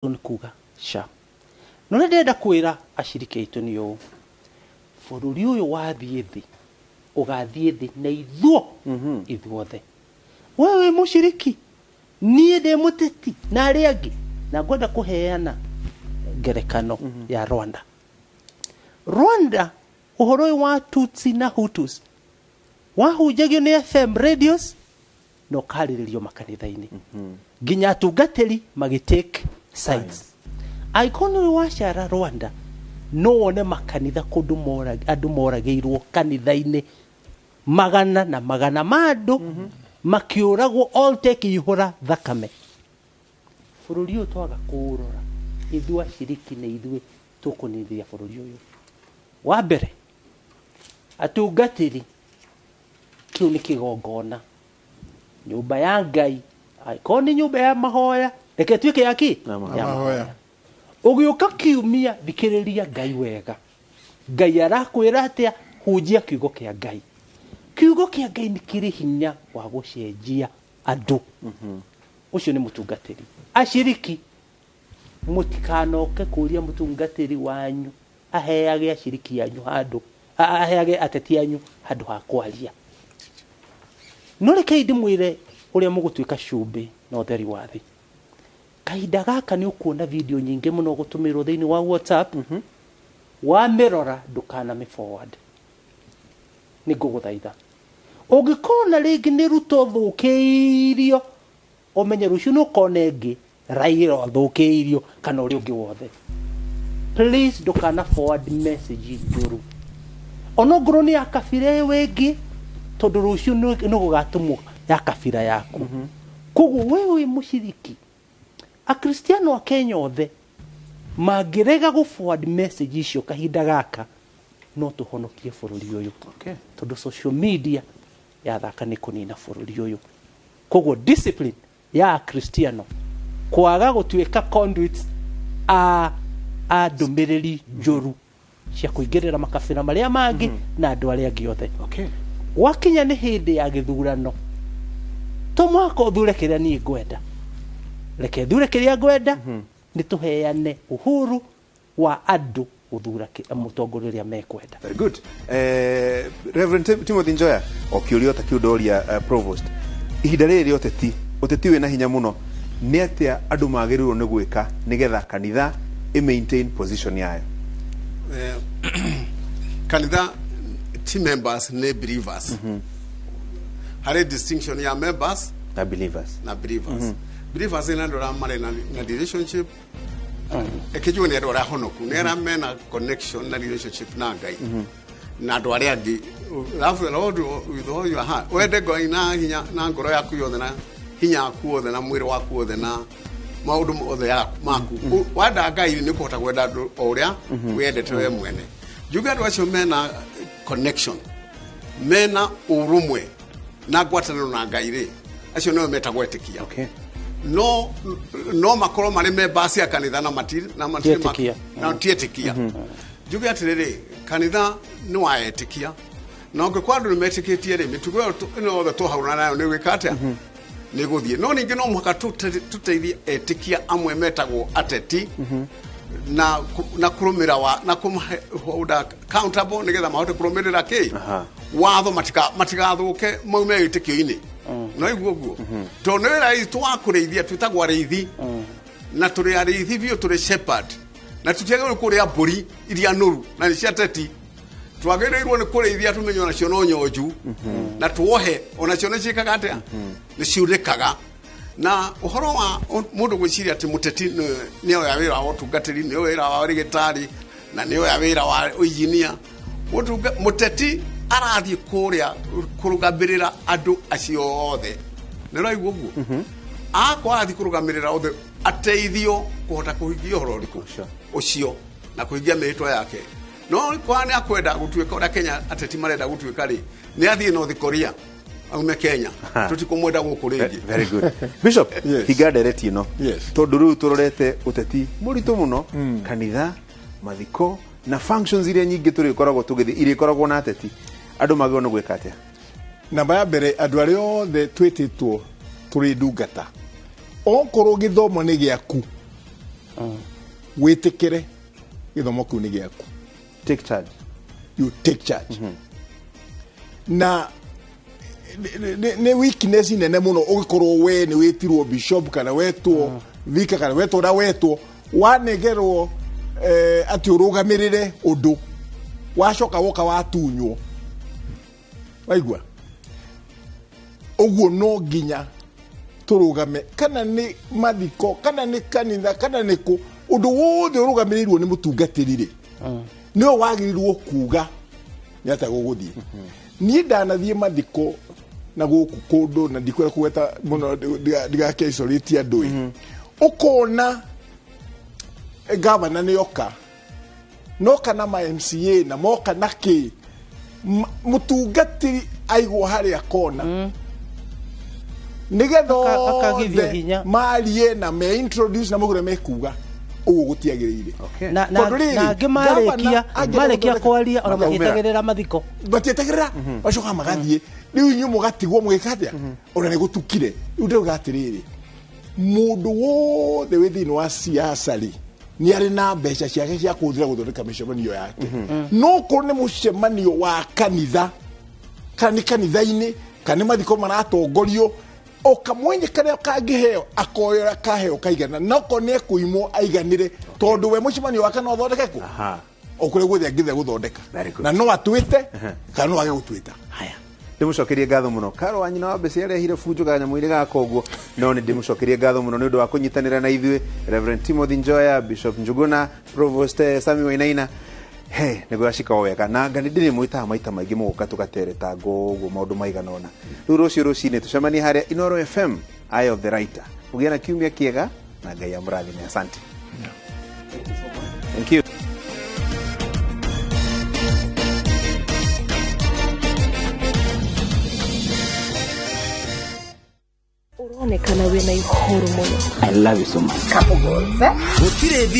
kuga sha no ndenda kwira ashiriki itu ni yo bururi uyu wathie thi ugathie thi na ithuo ithuothe wewe mushiriki nie de muteti na ari angi na ngwenda kuheana ngerekano ya Rwanda uhoro wa Tutsi na Hutus wahujagio ni FM radios no kariririo makanitha-ini ginya tungateri magitake sides icon wa shara Rwanda no one makanitha kundu mora andu morageirwo kanitha-ini magana na magana madu makiuragwo all take ihura thakame bururi uyu twaga kurora ithu ashiriki na ithu tukunithia bururi uyu wa mbere atungatiri kiu ni kigongona nyumba ya Ngai icon ni nyumba ya mahoya reke tuike yaki ya mahoya ugiuka kiumia thikiriria Ngai wega Ngai arakwira atia hujia kiugo kia Ngai kiugo kia Ngai ni kiri hinya wa gucenjia andu ucio ni mutungatiri ashiriki mutikanoke kuria mutungatiri wanyu aheage ashiriki yanyu handu aheage ateti yanyu handu ha kwaria no reke ndimwire uria mugutuika cumbi no theri wathi kahinda gaka ni ukuona video nyingi muno gutumirwo thiini wa WhatsApp wa mirora ndukana me forward ni nguguthaitha ungikona ringi ni ruto thukiirio umenye rucio no konengi rairo thukiirio kana uri ungi wothe please ndukana forward message njuru ono ngoro ni akabira wengi tondu rucio no gugatumwo ya kabira yaku kugu wewe mushiriki a Kristiano a Kenya othe magirega go forward message icio kahinda gaka no tuhonokie bururi uyu tondu social media ya thaka ni kunina bururi uyu kugu discipline ya Kristiano kwaga gutuika conduits a ndumiriri njuru cia kuingirira makabira maria mangi na andu aria angi othe wakinya ni hindi ya githurano tumwako uthure kiria ni ngwenda reke thure kiria ngwenda ni tuheane uhuru wa andu uthura mutongoria mekwenda. Very good. Reverend Timothy Njoya okiurio ta kiudoria provost ihinda riri oteti we na hinya muno ni atia andu magirirwo ni gwika nigetha kanitha i maintain position yayo. Kanitha team members ne believers hari distinction ya members na believers believers ina ndora mare na relationship ekejo ne ndora honoku ne ra mena connection na relationship na Ngai na ndo ari angi lafu Lord with all your heart wende go ina hinya na ngoro yaku yothe na hinya yaku yothe na mwiri waku yothe na maundu mothe yaku maku wanda Ngai ni kuhota gwenda ndu uria wendete we mwene juga ndo acio mena connection mena urumwe na gwataniro na Ngai ri acio no metagwo etikia no makoro mari members ya kanitha na matiri na tietikia juga atiriri kanitha ni wa etikia na ungikwa andu metikitie ri mitugo no the to hauna nayo ni wikate ni guthie no ningi no muhaka tuteithie etikia amwe metagwo ateti na kurumira wa na kumhoda accountable nigetha mahote kurumirira ki watho matigathuke maume itikio-ini no iguo to no ira twakureithia twitagwa reithi na turi areithi bio turi shepherd na tutiagirwo kuria mburi iria nuru na ni ciateti twagirwo ni kureithia tumenyo na cio no nyonju na tuohe ona cio ni cikaga atia ni ciurikaga na uhoro wa mundu gwiciria ati muteti ni oya wira wa utungatiri ni oya wira wa rigitari na ni oya wira wa engineer muteti arathi kuria kurugambirira andu acio othe ni roi gugu akwa athi kurugamirira othe ateithio kuhota kuhingia uhoro riku ucio na kuhingia mitwa yake no kwa ni akwenda gutuika ora Kenya ateti marenda gutuika ri ni athi North Korea aume Kenya tutikumwenda guku ringi. Very good. Bishop higadereti no tondu riu turorete uteti muritu muno kanitha mathiko na functions iria nyingi turi koragwo tugithi iri koragwo na ateti andu magio no gwika atia namba ya mbere andu aria othe twititwo turi ndungata okorwo githomo ni giaku witikire githomo kiu ni giaku. Take charge. You take charge. Na ne weakness nene muno ugikorwo we ni witirwo bishop kana wetwo vika kana wetwo na wetwo wanegerwo ati urugamirire undu wacoka woka watunywo waigua uguo no nginya turugame kana ni mathiko kana ni kanitha kana ni ku undu wothe urugamirirwo ni mutungatirire niyo wagirirwo kuga ni ata guguthie ni ndanathie mathiko na guku kundu na ndikwera kuweta muno digake isolate andui ukona gavana ni yoka no kana ma MCA na moka naki mutungatiri aigwo hari akona akagithia hinya marie na me introduce na mugure mekuga ugu gutiagirire na ngimarekia kwaria ona magitagerera mathiko batietegerera bacoka magathie riu inyu mugatigwo mugikatia ona ni gutukire riu ndio gatiriri mundu wothe withini wa siasa ri ni ari na mbeca ciake cia kuthira guthondeka micemanio yake no ko ni mucemanio wa kanitha kanitha-ini kana mathiko maratongorio o kamwenye kare kangiheo akoyora kaheo kaigana noko ne kuimo aiganire tondu we mucemanio wake no thondeke ku okure guthia ngithe guthondeka na no atwite kana no age gutwita haya ndimucokerie ngatho muno karo wanyina wa mbese yarehire funjo ganya mwiri gako guo no ni ndimucokerie ngatho muno ni undu wa kunyitanira na ithuĩ Reverend Timothy Njoya, Bishop Njuguna, Provost Sami Wainaina nego yashika wega na ngani ndiri mwita maita maingi muguka tugatereta guo maundu maiganona riu rucio rucine tucemani haria Inoro FM Eye of the Writer ugiana kiumia kiega na Ngai amurathime. Asante. Thank you. I love you so much.